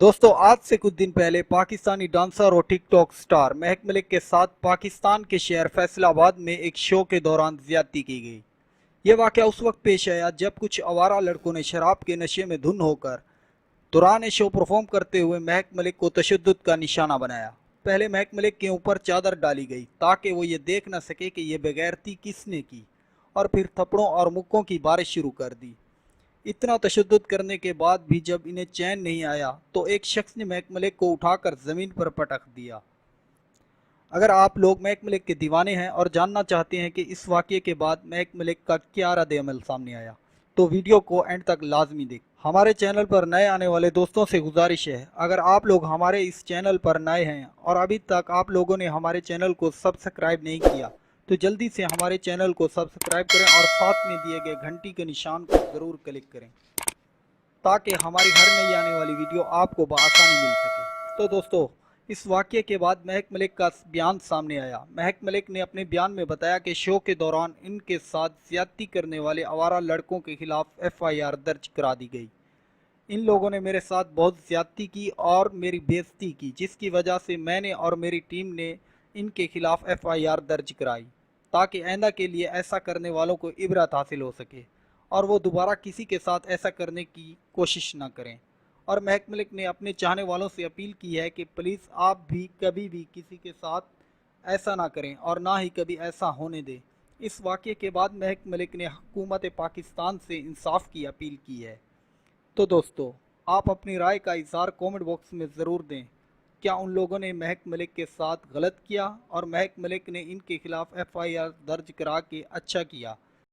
दोस्तों, आज से कुछ दिन पहले पाकिस्तानी डांसर और टिक टॉक स्टार महक मलिक के साथ पाकिस्तान के शहर फैसलाबाद में एक शो के दौरान ज्यादती की गई। यह वाकया उस वक्त पेश आया जब कुछ आवारा लड़कों ने शराब के नशे में धुन होकर दौरान शो परफॉर्म करते हुए महक मलिक को तशद्दुद का निशाना बनाया। पहले महक मलिक के ऊपर चादर डाली गई ताकि वो ये देख न सके कि ये बेगैरती किसने की, और फिर थप्पड़ों और मुक्कों की बारिश शुरू कर दी। इतना तशद्दुद करने के बाद भी जब इन्हें चैन नहीं आया तो एक शख्स ने महक मलिक को उठाकर ज़मीन पर पटक दिया। अगर आप लोग महक मलिक के दीवाने हैं और जानना चाहते हैं कि इस वाक़ये के बाद महक मलिक का क्या रद्द अमल सामने आया, तो वीडियो को एंड तक लाजमी देख। हमारे चैनल पर नए आने वाले दोस्तों से गुजारिश है, अगर आप लोग हमारे इस चैनल पर नए हैं और अभी तक आप लोगों ने हमारे चैनल को सब्सक्राइब नहीं किया, तो जल्दी से हमारे चैनल को सब्सक्राइब करें और साथ में दिए गए घंटी के निशान को ज़रूर क्लिक करें ताकि हमारी हर नई आने वाली वीडियो आपको बआसानी मिल सके। तो दोस्तों, इस वाक़ये के बाद महक मलिक का बयान सामने आया। महक मलिक ने अपने बयान में बताया कि शो के दौरान इनके साथ ज़्यादती करने वाले आवारा लड़कों के खिलाफ एफआईआर दर्ज करा दी गई। इन लोगों ने मेरे साथ बहुत ज़्यादती की और मेरी बेइज्जती की, जिसकी वजह से मैंने और मेरी टीम ने इनके खिलाफ एफआईआर दर्ज कराई ताकि आइंदा के लिए ऐसा करने वालों को इबरत हासिल हो सके और वो दोबारा किसी के साथ ऐसा करने की कोशिश ना करें। और महक मलिक ने अपने चाहने वालों से अपील की है कि प्लीज़ आप भी कभी भी किसी के साथ ऐसा ना करें और ना ही कभी ऐसा होने दें। इस वाक़ये के बाद महक मलिक ने हुकूमत पाकिस्तान से इंसाफ की अपील की है। तो दोस्तों, आप अपनी राय का इज़हार कमेंट बॉक्स में ज़रूर दें। क्या उन लोगों ने महक मलिक के साथ गलत किया और महक मलिक ने इनके खिलाफ एफआईआर दर्ज करा के अच्छा किया,